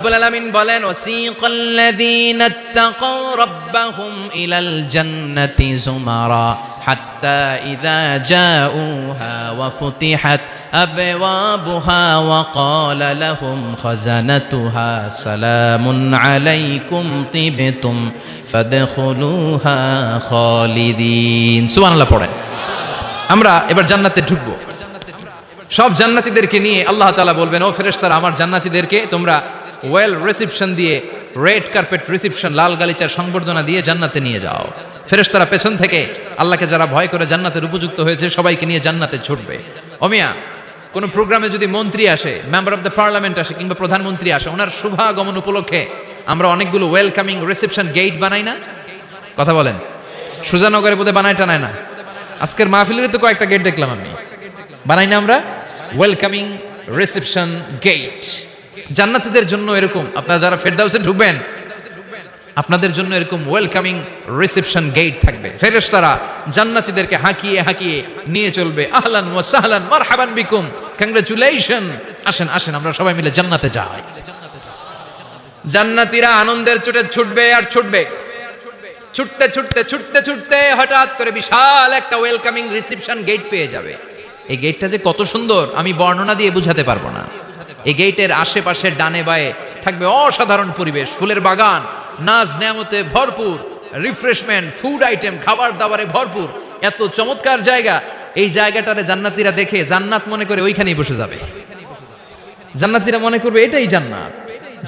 রব্বুল আলামিন বলেন ওয়াসিকাল্লাযীনা ইত্তাকাউ রাব্বাহুম ইলাল জান্নাতি যুমারা হাত্তা ইযা জাউহা ওয়া ফুতিহাত আবওয়াবুহা ওয়া ক্বালা লাহুম খাজানাতুহা সালামুন আলাইকুম তিবতুম ফাদখুলুহা খালিদিন। সুবহানাল্লাহ পড়েন। আমরা এবার জান্নাতে ঢুকবো। সব জান্নাতীদেরকে নিয়ে আল্লাহ তাআলা বলবেন, ও ফেরেশতারা, আমার জান্নাতীদেরকে তোমরা ওয়েল রিসেপশন দিয়ে, রেড কার্পেট রিসেপশন, লাল গালিচার সংবর্ধনা দিয়ে জান্নাতে নিয়ে যাও। ফেরেশতারা পেছন থেকে আল্লাহকে যারা ভয় করে জান্নাতের উপযুক্ত হয়েছে সবাইকে নিয়ে জান্নাতে ছুটবে। ওমিয়া, কোন প্রোগ্রামে যদি মন্ত্রী আসে, মেম্বার অফ দ্য পার্লামেন্ট আসে কিংবা প্রধানমন্ত্রী আসে, ওনার শুভাগমন উপলক্ষে আমরা অনেকগুলো ওয়েলকামিং রিসেপশন গেট বানাই না? কথা বলেন। সুজানগরে বোধহয় বানায় টানায় না? আজকের মাহফিলের তো কয়েকটা গেট দেখলাম আমি। বানাই না আমরা ওয়েলকামিং রিসেপশন গেট? জান্নাতীদের জন্য এরকম, আপনারা যারা ফেরদাউসে ঢুকবেন আপনাদের জন্য এরকম ওয়েলকামিং রিসেপশন গেট থাকবে। ফেরেশতারা জান্নাতীদেরকে হাঁকিয়ে হাঁকিয়ে নিয়ে চলবে। আহলান ওয়া সাহলান মারহাবান বিকুম, কংগ্রাচুলেশন, আসেন আসেন আমরা সবাই মিলে জান্নাতে যাই। জান্নাতীরা আনন্দের চোটে ছুটবে আর ছুটবে। ছুটতে ছুটতে ছুটতে ছুটতে হঠাৎ করে বিশাল একটা ওয়েলকামিং রিসেপশন গেট পেয়ে যাবে। এই গেটটা যে কত সুন্দর আমি বর্ণনা দিয়ে বুঝাতে পারবো না। এই গেটের আশেপাশে ডানে বায়ে থাকবে অসাধারণ পরিবেশ, ফুলের বাগান, নাজ নেয়ামতে ভরপুর, রিফ্রেশমেন্ট, ফুড আইটেম, খাবার দাবারে ভরপুর, এত চমৎকার জায়গা। এই জায়গাটারে জান্নাতীরা দেখে জান্নাত মনে করে ওইখানেই বসে যাবে। জান্নাতীরা মনে করবে এটাই জান্নাত।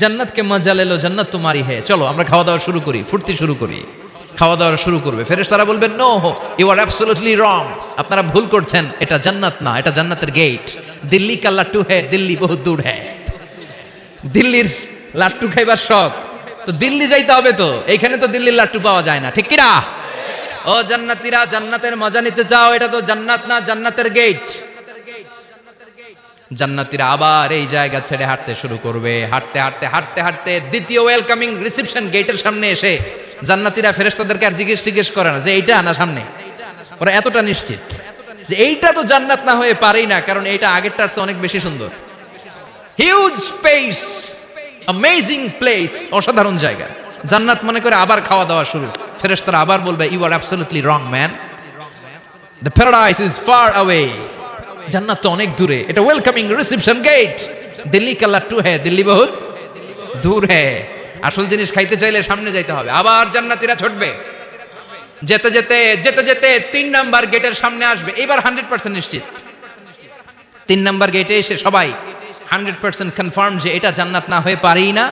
জান্নাতকে মজা লেলো, জান্নাত তোমারই হে, চলো আমরা খাওয়া দাওয়া শুরু করি, ফুর্তি শুরু করি। খাওয়া দাওয়া শুরু করবে। ফেরেশতারা বলবেন, no, you are absolutely wrong, আপনারা ভুল করছেন, এটা জান্নাত না, এটা জান্নাতের গেট। দিল্লি কা লাট্টু হ্যায়, দিল্লি বহুত দূর হ্যায়। দিল্লির লাট্টু খাইবার শখ, তো দিল্লি যাইতে হবে, তো এইখানে তো দিল্লির লাট্টু পাওয়া যায় না, ঠিক কিনা? ও জান্নাতীরা, জান্নাতের মজা নিতে চাও? এটা তো জান্নাত না, জান্নাতের গেট। জান্নাতীরা আবার এই জায়গা ছেড়ে হাঁটতে শুরু করবে। হাঁটতে হাঁটতে হাঁটতে হাঁটতে দ্বিতীয় ওয়েলকামিং রিসেপশন গেটের সামনে এসে জান্নাতীরা ফেরেশতাদেরকে আর জিজ্ঞেস করে না যে এইটা না সামনে। ওরা এতটা নিশ্চিত যে এইটা তো জান্নাত না হয়ে পারেই না, কারণ এইটা আগেরটার চেয়ে অনেক বেশি সুন্দর। হিউজ স্পেস, অ্যামেজিং প্লেস, অসাধারণ জায়গা। জান্নাত মনে করে আবার খাওয়া দাওয়া শুরু। ফেরেশতারা আবার বলবে, you are absolutely wrong man, the paradise is far away. জান্নাত তো অনেক দূরে, এটা ওয়েলকামিং রিসেপশন গেট। দিল্লি কা লাট্টু হ্যায়, দিল্লি বহুত দূর হ্যায়। আসল জিনিস খাইতে চাইলে সামনে যাইতে হবে। আবার জান্নাতীরা ছুটবে। যেতে যেতে যেতে যেতে 3 নাম্বার গেটের সামনে আসবে। এবার 100% নিশ্চিত। 3 নাম্বার গেটে এসে সবাই 100% কনফার্ম যে এটা জান্নাত না হয়ে পারেই না।